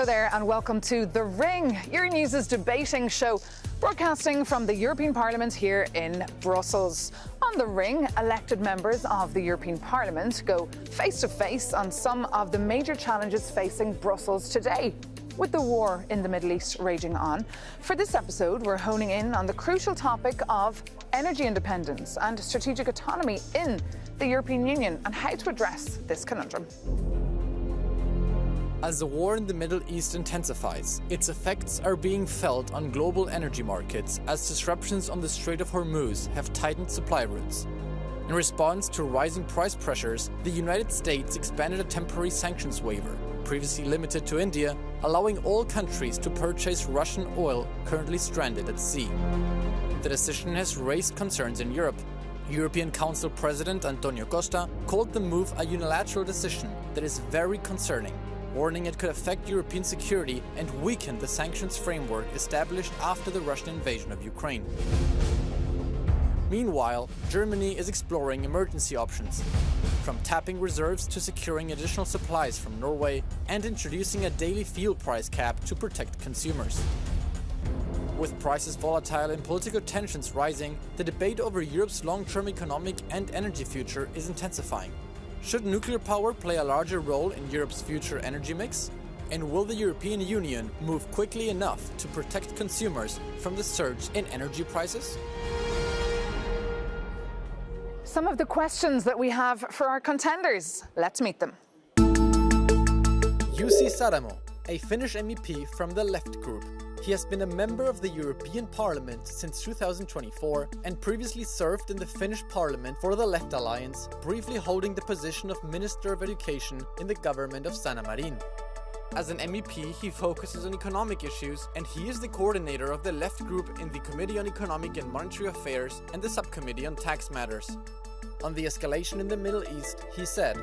Hello there and welcome to The Ring, your news' debating show, broadcasting from the European Parliament here in Brussels. On The Ring, elected members of the European Parliament go face-to-face on some of the major challenges facing Brussels today. With the war in the Middle East raging on, for this episode we're honing in on the crucial topic of energy independence and strategic autonomy in the European Union and how to address this conundrum. As the war in the Middle East intensifies, its effects are being felt on global energy markets as disruptions on the Strait of Hormuz have tightened supply routes. In response to rising price pressures, the United States expanded a temporary sanctions waiver, previously limited to India, allowing all countries to purchase Russian oil currently stranded at sea. The decision has raised concerns in Europe. European Council President Antonio Costa called the move a unilateral decision that is very concerning, warning it could affect European security and weaken the sanctions framework established after the Russian invasion of Ukraine. Meanwhile, Germany is exploring emergency options, from tapping reserves to securing additional supplies from Norway and introducing a daily fuel price cap to protect consumers. With prices volatile and political tensions rising, the debate over Europe's long-term economic and energy future is intensifying. Should nuclear power play a larger role in Europe's future energy mix? And will the European Union move quickly enough to protect consumers from the surge in energy prices? Some of the questions that we have for our contenders. Let's meet them. Jussi Saramo, a Finnish MEP from the Left Group. He has been a member of the European Parliament since 2024 and previously served in the Finnish Parliament for the Left Alliance, briefly holding the position of Minister of Education in the government of Sanna Marin. As an MEP, he focuses on economic issues, and he is the coordinator of the Left Group in the Committee on Economic and Monetary Affairs and the Subcommittee on Tax Matters. On the escalation in the Middle East, he said,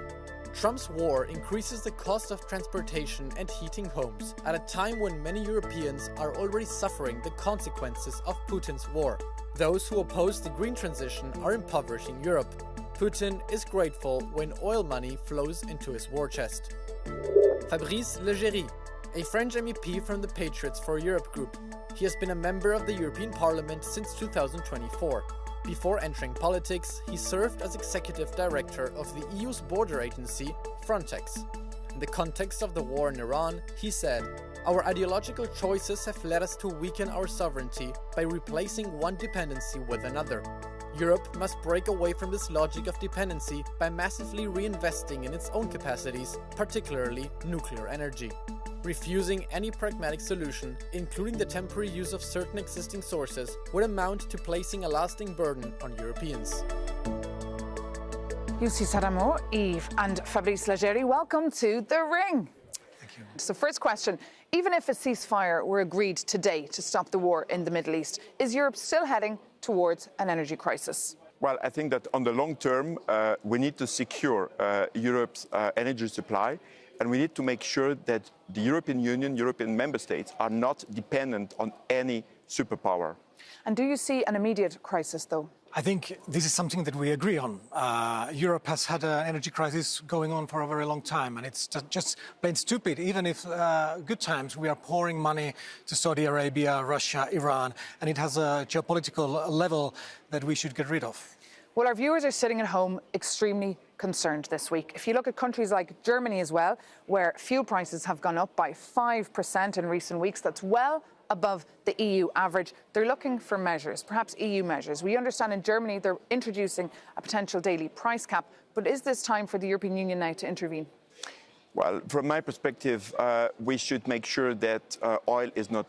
Trump's war increases the cost of transportation and heating homes at a time when many Europeans are already suffering the consequences of Putin's war. Those who oppose the green transition are impoverishing Europe. Putin is grateful when oil money flows into his war chest. Fabrice Leggeri, a French MEP from the Patriots for Europe group. He has been a member of the European Parliament since 2024. Before entering politics, he served as executive director of the EU's border agency, Frontex. In the context of the war in Iran, he said, "Our ideological choices have led us to weaken our sovereignty by replacing one dependency with another. Europe must break away from this logic of dependency by massively reinvesting in its own capacities, particularly nuclear energy. Refusing any pragmatic solution, including the temporary use of certain existing sources, would amount to placing a lasting burden on Europeans." Jussi Saramo, Yves and Fabrice Leggeri, welcome to The Ring. Thank you. So first question, even if a ceasefire were agreed today to stop the war in the Middle East, is Europe still heading towards an energy crisis? Well, I think that on the long term, we need to secure Europe's energy supply, and we need to make sure that the European Union, European member states, are not dependent on any superpower. And do you see an immediate crisis, though? I think this is something that we agree on. Europe has had an energy crisis going on for a very long time, and it's just plain stupid. Even if good times, we are pouring money to Saudi Arabia, Russia, Iran, and it has a geopolitical level that we should get rid of. Well, our viewers are sitting at home extremely concerned this week. If you look at countries like Germany as well, where fuel prices have gone up by 5% in recent weeks, that's well above the EU average. They're looking for measures, perhaps EU measures. We understand in Germany they're introducing a potential daily price cap, but is this time for the European Union now to intervene? Well, from my perspective, we should make sure that oil is not,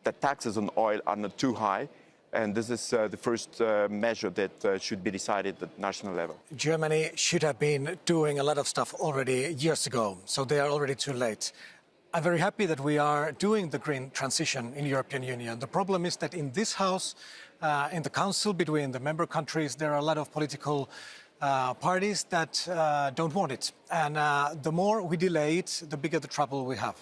that taxes on oil are not too high. And this is the first measure that should be decided at national level. Germany should have been doing a lot of stuff already years ago, so they are already too late. I'm very happy that we are doing the green transition in the European Union. The problem is that in this House, in the Council, between the member countries, there are a lot of political parties that don't want it. And the more we delay it, the bigger the trouble we have.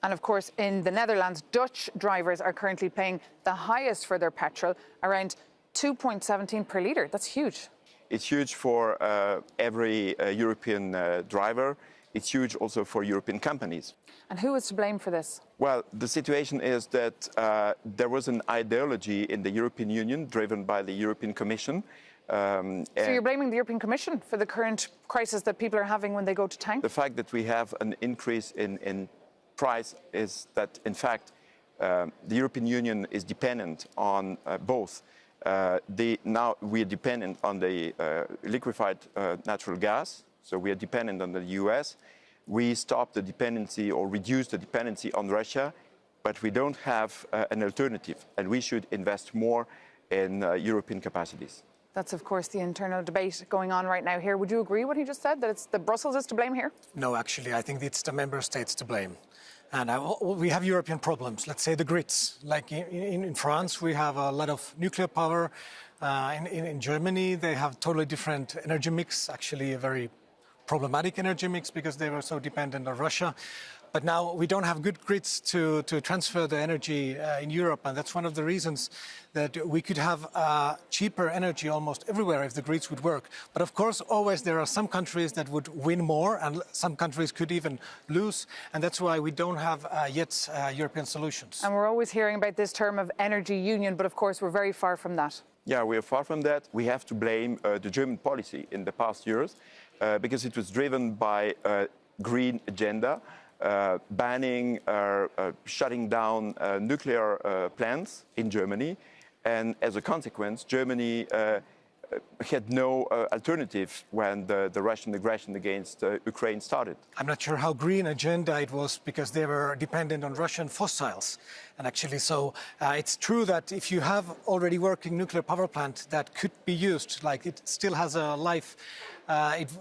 And of course, in the Netherlands, Dutch drivers are currently paying the highest for their petrol, around 2.17 per litre. That's huge. It's huge for every European driver. it's huge also for European companies. And who is to blame for this? Well, the situation is that there was an ideology in the European Union driven by the European Commission. So you're blaming the European Commission for the current crisis that people are having when they go to tank? The fact that we have an increase in price is that, in fact, the European Union is dependent on both. Now we are dependent on the liquefied natural gas, so we are dependent on the US. We stopped the dependency or reduced the dependency on Russia, but we don't have an alternative, and we should invest more in European capacities. That's, of course, the internal debate going on right now here. Would you agree what he just said, that it's the Brussels is to blame here? No, actually, I think it's the member states to blame. And we have European problems, let's say the grids. Like in France, we have a lot of nuclear power. In Germany, they have totally different energy mix, actually a very problematic energy mix because they were so dependent on Russia. But now we don't have good grids to transfer the energy in Europe, and that's one of the reasons that we could have cheaper energy almost everywhere if the grids would work. But of course, always there are some countries that would win more, and some countries could even lose, and that's why we don't have yet European solutions. And we're always hearing about this term of energy union, but of course we're very far from that. Yeah, we are far from that. We have to blame the German policy in the past years because it was driven by a green agenda. Banning or shutting down nuclear plants in Germany. And as a consequence, Germany had no alternative when the Russian aggression against Ukraine started. I'm not sure how green agenda it was because they were dependent on Russian fossils. And actually, so it's true that if you have already working nuclear power plant that could be used, like it still has a life,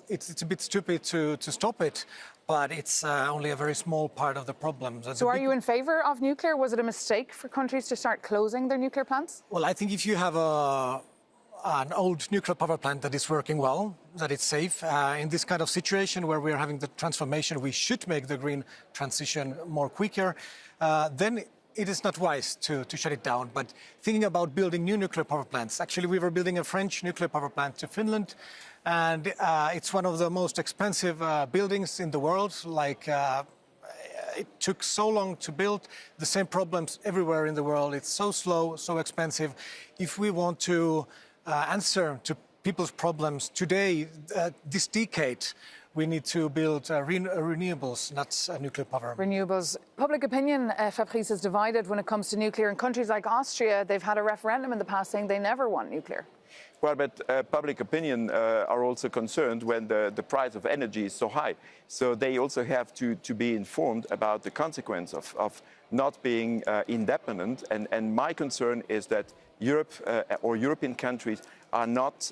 it's a bit stupid to stop it. But it's only a very small part of the problem. So are you in favour of nuclear? Was it a mistake for countries to start closing their nuclear plants? Well, I think if you have an old nuclear power plant that is working well, that it's safe, in this kind of situation where we're having the transformation, we should make the green transition more quicker, then it is not wise to shut it down. But thinking about building new nuclear power plants, actually we were building a French nuclear power plant to Finland, and it's one of the most expensive buildings in the world. Like it took so long to build, the same problems everywhere in the world. It's so slow, so expensive. If we want to answer to people's problems today, this decade, we need to build renewables, not nuclear power. Renewables. Public opinion, Fabrice, is divided when it comes to nuclear. In countries like Austria, they've had a referendum in the past saying they never want nuclear. Well, but public opinion are also concerned when the price of energy is so high. So they also have to be informed about the consequence of not being independent. And my concern is that Europe or European countries are not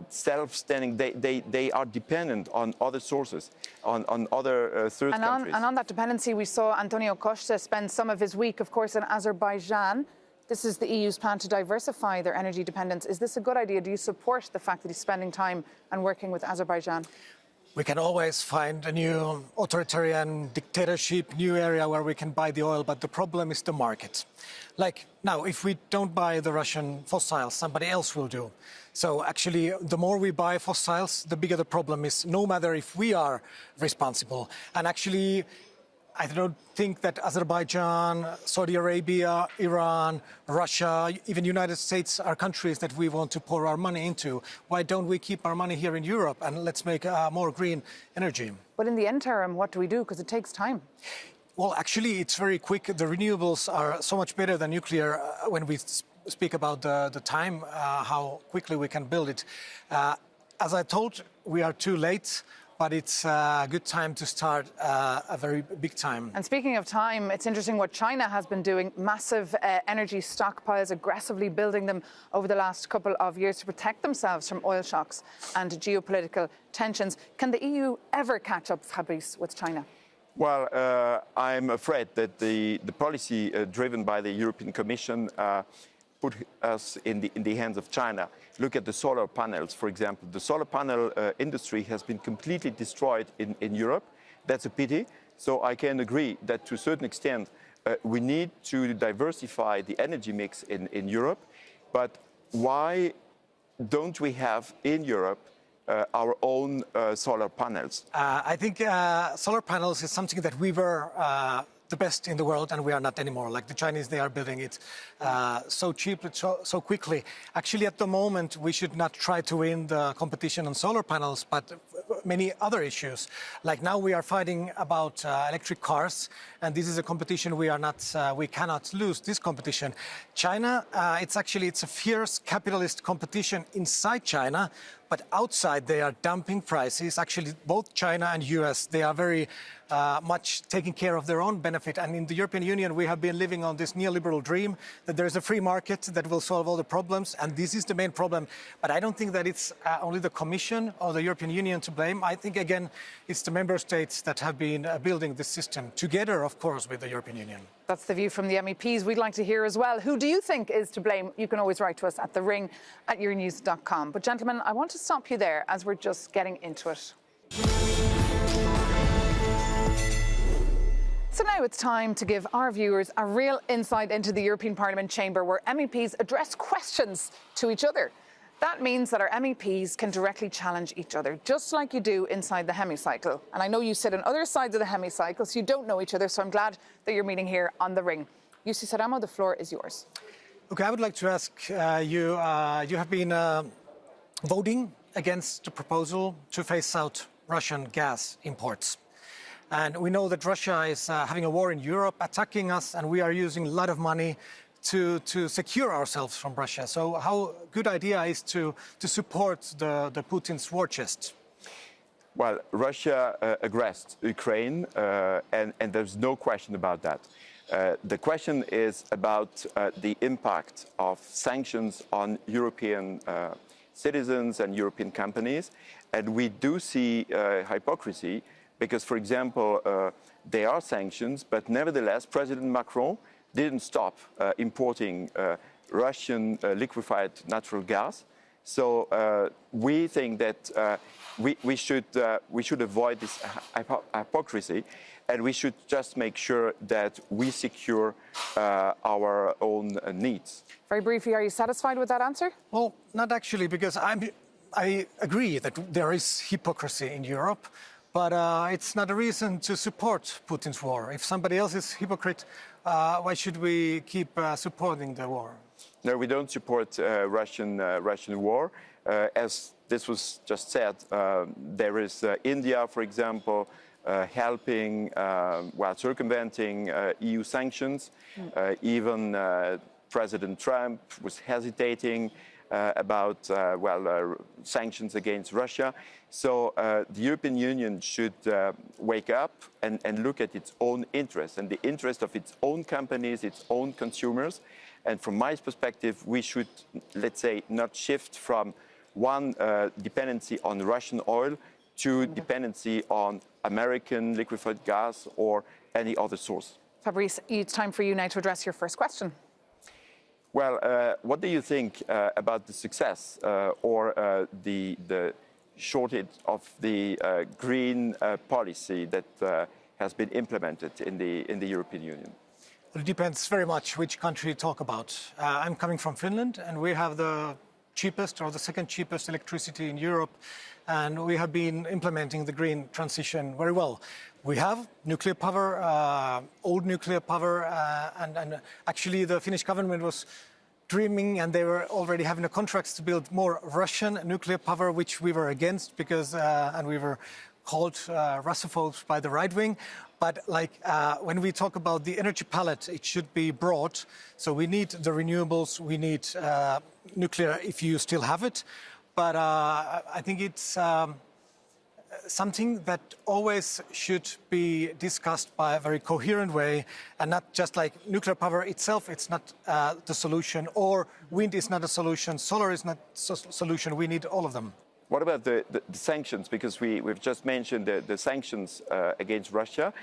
self-standing. They are dependent on other sources, on other third countries. And on that dependency, we saw Antonio Costa spend some of his week, of course, in Azerbaijan. This is the EU's plan to diversify their energy dependence. Is this a good idea? Do you support the fact that he's spending time and working with Azerbaijan? We can always find a new authoritarian dictatorship, new area where we can buy the oil, but the problem is the market. Like now, if we don't buy the Russian fossils, somebody else will do. So actually, the more we buy fossils, the bigger the problem is, no matter if we are responsible. And actually, I don't think that Azerbaijan, Saudi Arabia, Iran, Russia, even United States are countries that we want to pour our money into. Why don't we keep our money here in Europe and let's make more green energy? But in the interim, what do we do? Because it takes time. Well, actually, it's very quick. The renewables are so much better than nuclear when we speak about the time, how quickly we can build it. As I told, we are too late. But it's a good time to start a very big time. And speaking of time, it's interesting what China has been doing. Massive energy stockpiles, aggressively building them over the last couple of years to protect themselves from oil shocks and geopolitical tensions. Can the EU ever catch up, Fabrice, with China? Well, I'm afraid that the policy driven by the European Commission put us in the hands of China. Look at the solar panels, for example. The solar panel industry has been completely destroyed in Europe. That's a pity. So I can agree that to a certain extent, we need to diversify the energy mix in Europe. But why don't we have in Europe our own solar panels? I think solar panels is something that we were the best in the world, and we are not anymore. Like the Chinese, they are building it so cheaply, so quickly. Actually, at the moment, we should not try to win the competition on solar panels, but many other issues. Like now we are fighting about electric cars, and this is a competition we cannot lose this competition. China, it's a fierce capitalist competition inside China, but outside they are dumping prices. Actually, both China and US, they are very much taking care of their own benefit. And in the European Union, we have been living on this neoliberal dream that there is a free market that will solve all the problems. And this is the main problem. But I don't think that it's only the Commission or the European Union to blame. I think, again, it's the member states that have been building this system together, of course, with the European Union. That's the view from the MEPs. We'd like to hear as well. Who do you think is to blame? You can always write to us at thering@euronews.com. But gentlemen, I want to stop you there as we're just getting into it. So now it's time to give our viewers a real insight into the European Parliament chamber where MEPs address questions to each other. That means that our MEPs can directly challenge each other, just like you do inside the hemicycle. And I know you sit on other sides of the hemicycle, so you don't know each other, so I'm glad that you're meeting here on the ring. Jussi Saramo, the floor is yours. Okay, I would like to ask you, you have been voting against the proposal to phase out Russian gas imports. And we know that Russia is having a war in Europe, attacking us, and we are using a lot of money to secure ourselves from Russia. So how good idea is to support the Putin's war chest? Well, Russia aggressed Ukraine, and there's no question about that. The question is about the impact of sanctions on European citizens and European companies. And we do see hypocrisy because, for example, there are sanctions, but nevertheless, President Macron didn't stop importing Russian liquefied natural gas. So we think that we should avoid this hypocrisy, and we should just make sure that we secure our own needs. Very briefly, are you satisfied with that answer? Well, not actually, because I agree that there is hypocrisy in Europe, but it's not a reason to support Putin's war. If somebody else is hypocrite, why should we keep supporting the war? No, we don't support Russian war. As this was just said, there is India, for example, helping while circumventing EU sanctions. Even President Trump was hesitating about sanctions against Russia. So the European Union should wake up and look at its own interests and the interest of its own companies, its own consumers. And from my perspective, we should, let's say, not shift from one dependency on Russian oil to dependency on American liquefied gas or any other source. Fabrice, it's time for you now to address your first question. Well, what do you think about the success or the shortage of the green policy that has been implemented in the European Union? Well, it depends very much which country you talk about. I'm coming from Finland, and we have the cheapest or the second cheapest electricity in Europe, and we have been implementing the green transition very well. We have nuclear power, old nuclear power, and actually the Finnish government was dreaming, and they were already having the contracts to build more Russian nuclear power, which we were against because, and we were called Russophobes by the right wing. But when we talk about the energy palette, it should be broad. So we need the renewables, we need nuclear if you still have it. But I think it's something that always should be discussed by a very coherent way and not just like nuclear power itself. It's not the solution, or wind is not a solution, solar is not a solution. We need all of them. What about the sanctions? Because we've just mentioned the sanctions against Russia.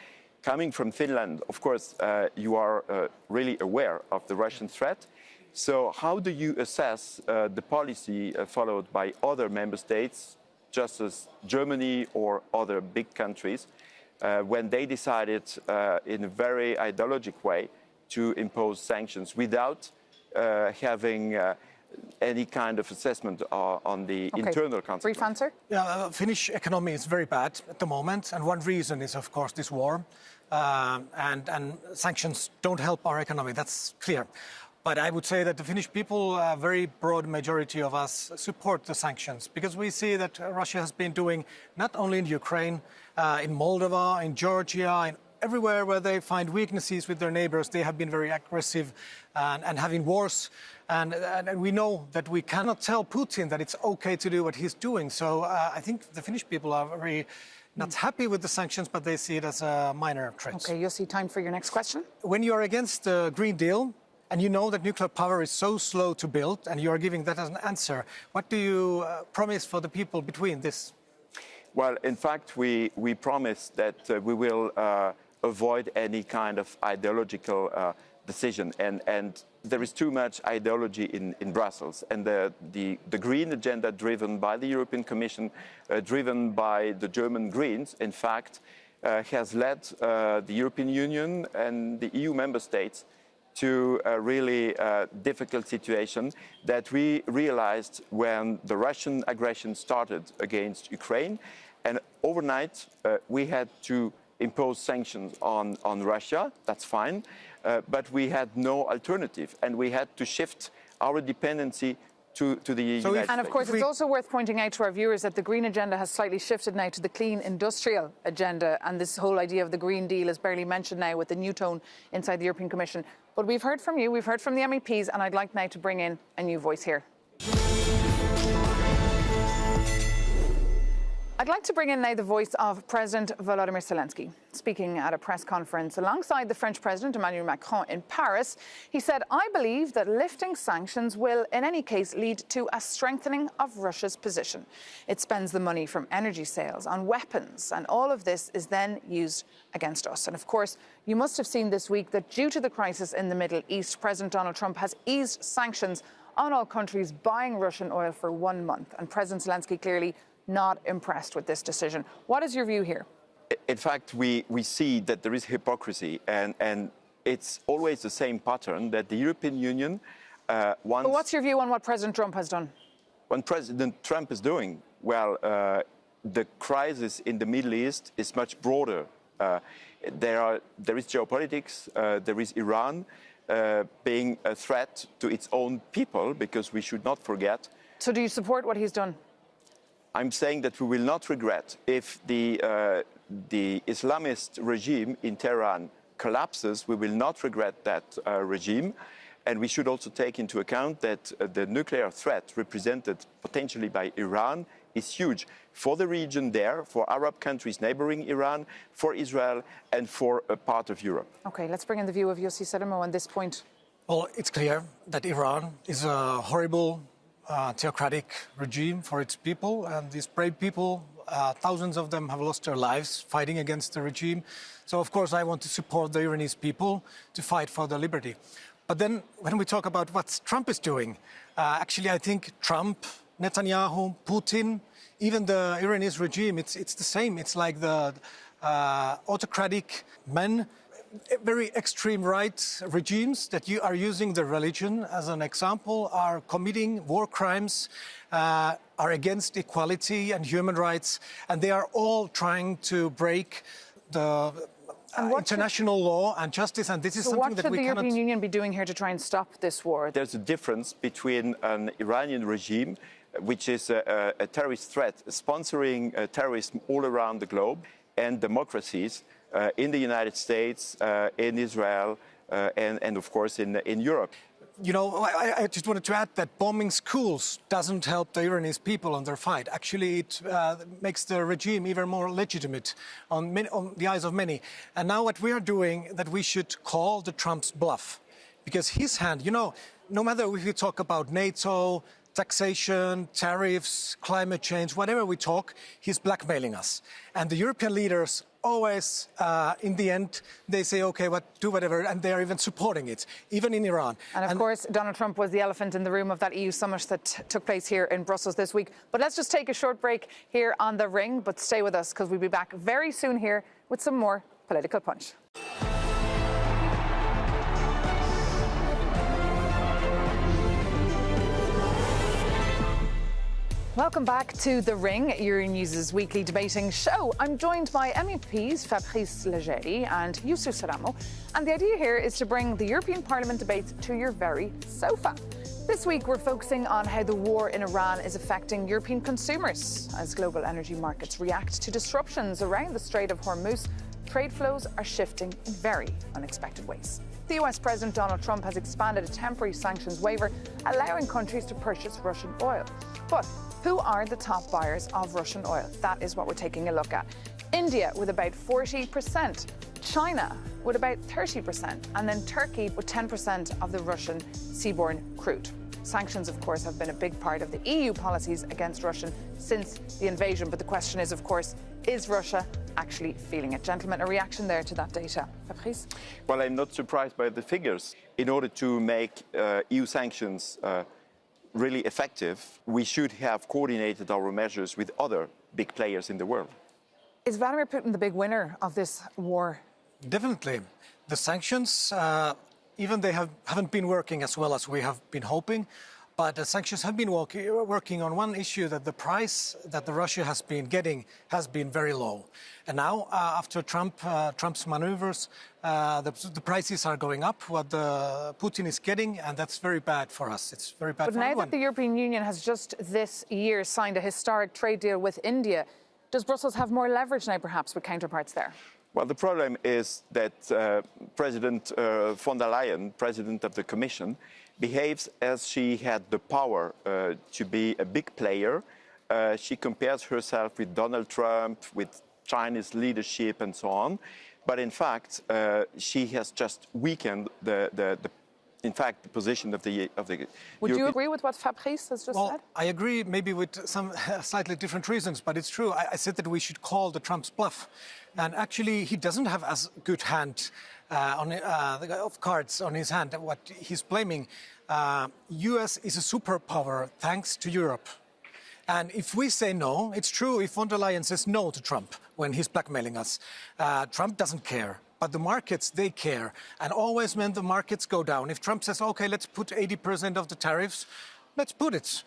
Coming from Finland, of course, you are really aware of the Russian threat. So how do you assess the policy followed by other member states, just as Germany or other big countries, when they decided in a very ideologic way to impose sanctions without having any kind of assessment on the internal consequences. Brief answer? Yeah, Finnish economy is very bad at the moment, and one reason is, of course, this war. And sanctions don't help our economy, that's clear. But I would say that the Finnish people, a very broad majority of us, support the sanctions because we see that Russia has been doing not only in Ukraine, in Moldova, in Georgia, in everywhere where they find weaknesses with their neighbors, they have been very aggressive and having wars. And we know that we cannot tell Putin that it's okay to do what he's doing. So I think the Finnish people are very not happy with the sanctions, but they see it as a minor threat. Okay, Jussi, time for your next question. When you are against the Green Deal, and you know that nuclear power is so slow to build, and you are giving that as an answer, what do you promise for the people between this? Well, in fact, we promise that we will avoid any kind of ideological decision. And there is too much ideology in Brussels. And the green agenda driven by the European Commission, driven by the German Greens, in fact, has led the European Union and the EU member states to a really difficult situation that we realized when the Russian aggression started against Ukraine. And overnight, we had to impose sanctions on Russia, that's fine, but we had no alternative, and we had to shift our dependency to the United States. And of course, it's also worth pointing out to our viewers that the green agenda has slightly shifted now to the clean industrial agenda, and this whole idea of the Green Deal is barely mentioned now with the new tone inside the European Commission. But we've heard from you, we've heard from the MEPs, and I'd like now to bring in a new voice here. I'd like to bring in now the voice of President Volodymyr Zelensky. Speaking at a press conference alongside the French President Emmanuel Macron in Paris, he said, "I believe that lifting sanctions will, in any case, lead to a strengthening of Russia's position. It spends the money from energy sales on weapons, and all of this is then used against us." And of course, you must have seen this week that due to the crisis in the Middle East, President Donald Trump has eased sanctions on all countries buying Russian oil for 1 month. And President Zelensky clearly not impressed with this decision. What is your view here? In fact, we see that there is hypocrisy, and it's always the same pattern that the European Union wants... But what's your view on what President Trump has done? What President Trump is doing? Well, the crisis in the Middle East is much broader. There is geopolitics, there is Iran being a threat to its own people, because we should not forget... So do you support what he's done? I'm saying that we will not regret if the Islamist regime in Tehran collapses. We will not regret that regime. And we should also take into account that the nuclear threat represented potentially by Iran is huge for the region there, for Arab countries neighboring Iran, for Israel, and for a part of Europe. Okay, let's bring in the view of Jussi Saramo on this point. Well, it's clear that Iran is a horrible theocratic regime for its people, and these brave people, thousands of them have lost their lives fighting against the regime. So, of course, I want to support the Iranese people to fight for their liberty. But then, when we talk about what Trump is doing, actually, I think Trump, Netanyahu, Putin, even the Iranese regime, it's the same. It's like the autocratic men, very extreme right regimes that you are using the religion as an example, are committing war crimes, are against equality and human rights, and they are all trying to break the international law and justice, and this is something that we cannot... So what should the European Union be doing here to try and stop this war? There's a difference between an Iranian regime, which is a terrorist threat, sponsoring terrorism all around the globe, and democracies in the United States, in Israel, and of course in Europe. You know, I just wanted to add that bombing schools doesn't help the Iranese people on their fight. Actually, it makes the regime even more legitimate on the eyes of many. And now what we are doing, that we should call the Trump's bluff. Because his hand, you know, no matter if we talk about NATO, taxation, tariffs, climate change, whatever we talk, he's blackmailing us. And the European leaders always, in the end, they say, okay, do whatever, and they're even supporting it, even in Iran. And of course, Donald Trump was the elephant in the room of that EU summit that took place here in Brussels this week. But let's just take a short break here on The Ring, but stay with us, because we'll be back very soon here with some more Political Punch. Welcome back to The Ring, Euronews' weekly debating show. I'm joined by MEPs Fabrice Leggeri and Jussi Saramo, and the idea here is to bring the European Parliament debates to your very sofa. This week we're focusing on how the war in Iran is affecting European consumers. As global energy markets react to disruptions around the Strait of Hormuz, trade flows are shifting in very unexpected ways. The US President Donald Trump has expanded a temporary sanctions waiver, allowing countries to purchase Russian oil. But who are the top buyers of Russian oil? That is what we're taking a look at. India with about 40%, China with about 30%, and then Turkey with 10% of the Russian seaborne crude. Sanctions, of course, have been a big part of the EU policies against Russia since the invasion. But the question is, of course, is Russia actually feeling it? Gentlemen, a reaction there to that data. Fabrice? Well, I'm not surprised by the figures. In order to make EU sanctions really effective, we should have coordinated our measures with other big players in the world. Is Vladimir Putin the big winner of this war? Definitely. The sanctions, even they haven't been working as well as we have been hoping, but the sanctions have been working on one issue, that the price that Russia has been getting has been very low. And now, after Trump's maneuvers, the prices are going up, what Putin is getting, and that's very bad for us. It's very bad for everyone. But now that the European Union has just this year signed a historic trade deal with India, does Brussels have more leverage now, perhaps, with counterparts there? Well, the problem is that President von der Leyen, President of the Commission, behaves as she had the power to be a big player. She compares herself with Donald Trump, with Chinese leadership and so on. But in fact, she has just weakened the position of the Would you agree with what Fabrice has just said? I agree, maybe with some slightly different reasons, but it's true. I said that we should call the Trump's bluff. And actually, he doesn't have as good hand of cards on his hand. What he's blaming, US is a superpower thanks to Europe. And if we say no, it's true if von der Leyen says no to Trump when he's blackmailing us. Trump doesn't care. But the markets, they care. And always when the markets go down, if Trump says, OK, let's put 80% of the tariffs, let's put it.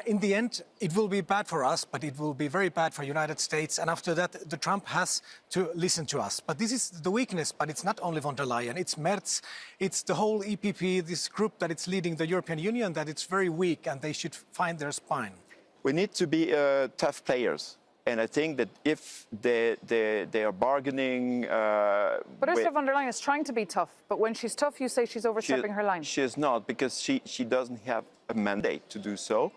In the end, it will be bad for us, but it will be very bad for the United States. And after that, the Trump has to listen to us. But this is the weakness. But it's not only von der Leyen. It's Merz. It's the whole EPP, this group that it's leading the European Union, that it's very weak and they should find their spine. We need to be tough players. And I think that if they are bargaining... But Ursula von der Leyen is trying to be tough. But when she's tough, you say she's overstepping her line. She is not, because she doesn't have a mandate to do so.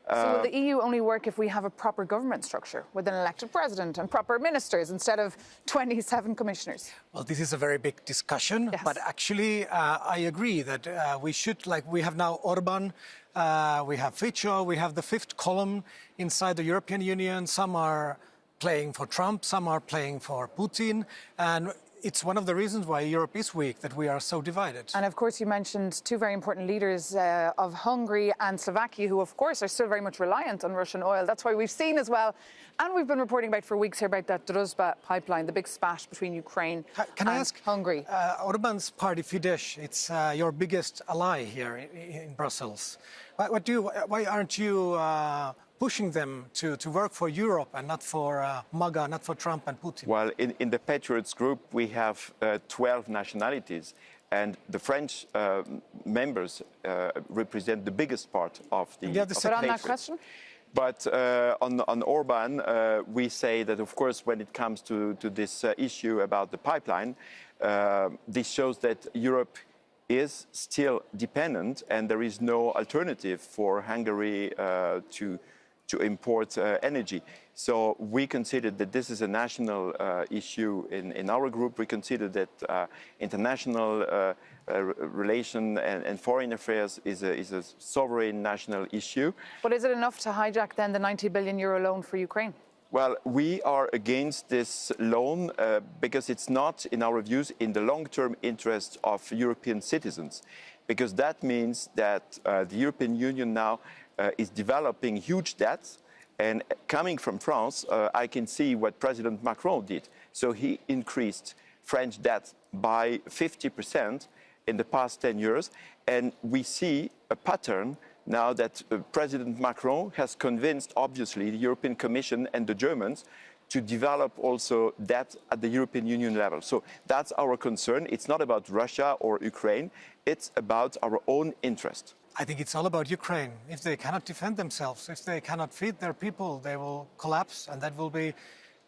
So will the EU only work if we have a proper government structure with an elected president and proper ministers instead of 27 commissioners? Well, this is a very big discussion. Yes. But actually, I agree that we should, like we have now Orban, we have Fico, we have the fifth column inside the European Union. Some are playing for Trump, some are playing for Putin. And it's one of the reasons why Europe is weak, that we are so divided. And of course, you mentioned two very important leaders of Hungary and Slovakia, who, of course, are still very much reliant on Russian oil. That's why we've seen as well, and we've been reporting about for weeks here about that Druzhba pipeline, the big spat between Ukraine and Hungary. Orban's party, Fidesz, it's your biggest ally here in Brussels. Why aren't you pushing them to work for Europe and not for MAGA, not for Trump and Putin? Well, in the Patriots group, we have 12 nationalities, and the French members represent the biggest part of the But on that question? But on Orban, we say that, of course, when it comes to this issue about the pipeline, this shows that Europe is still dependent, and there is no alternative for Hungary to import energy. So we consider that this is a national issue in our group. We consider that international relation and foreign affairs is a sovereign national issue. But is it enough to hijack then the 90 billion euro loan for Ukraine? Well, we are against this loan because it's not, in our views, in the long-term interest of European citizens. Because that means that the European Union now is developing huge debts. And coming from France, I can see what President Macron did. So he increased French debt by 50% in the past 10 years. And we see a pattern now that President Macron has convinced, obviously, the European Commission and the Germans to develop also that at the European Union level. So that's our concern. It's not about Russia or Ukraine. It's about our own interest. I think it's all about Ukraine. If they cannot defend themselves, if they cannot feed their people, they will collapse. And that will be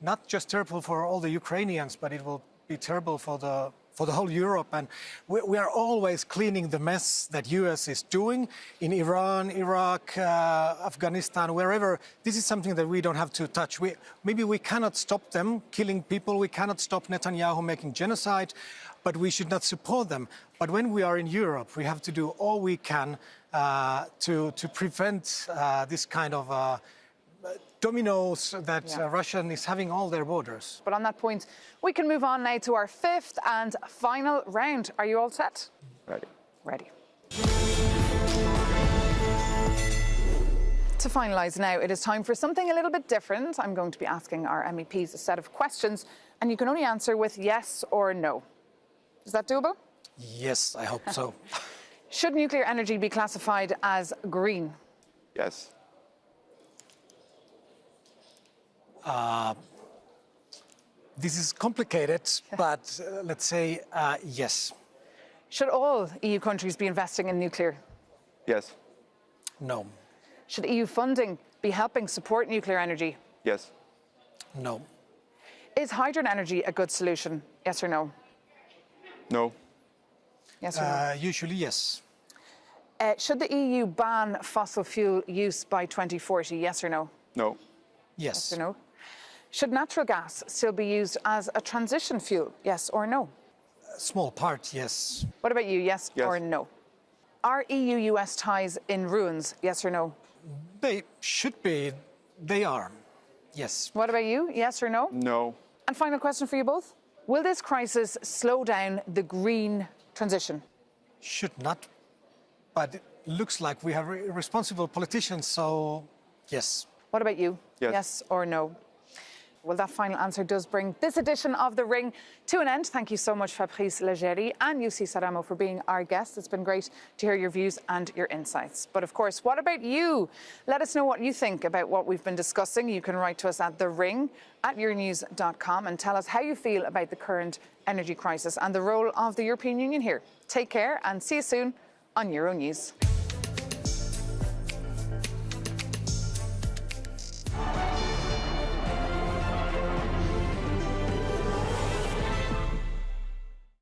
not just terrible for all the Ukrainians, but it will be terrible for the whole Europe. And we are always cleaning the mess that US is doing in Iran, Iraq, Afghanistan, wherever. This is something that we don't have to touch. Maybe we cannot stop them killing people. We cannot stop Netanyahu making genocide, but we should not support them. But when we are in Europe, we have to do all we can to prevent this kind of dominoes that Russia is having all their borders. But on that point, we can move on now to our fifth and final round. Are you all set? Ready. Ready. To finalise now, it is time for something a little bit different. I'm going to be asking our MEPs a set of questions, and you can only answer with yes or no. Is that doable? Yes, I hope so. Should nuclear energy be classified as green? Yes. This is complicated, but let's say yes. Should all EU countries be investing in nuclear? Yes. No. Should EU funding be helping support nuclear energy? Yes. No. Is hydrogen energy a good solution? Yes or no? No. Yes or no? Usually yes. Should the EU ban fossil fuel use by 2040? Yes or no? No. Yes. Yes or no? Should natural gas still be used as a transition fuel? Yes or no? A small part, yes. What about you? Yes, Yes. or no? Are EU-US ties in ruins? Yes or no? They should be. They are. Yes. What about you? Yes or no? No. And final question for you both. Will this crisis slow down the green transition? Should not. But it looks like we have responsible politicians, so yes. What about you? Yes. Yes or no? Well, that final answer does bring this edition of The Ring to an end. Thank you so much, Fabrice Leggeri and Jussi Saramo, for being our guests. It's been great to hear your views and your insights. But of course, what about you? Let us know what you think about what we've been discussing. You can write to us at thering@euronews.com and tell us how you feel about the current energy crisis and the role of the European Union here. Take care and see you soon on Euronews.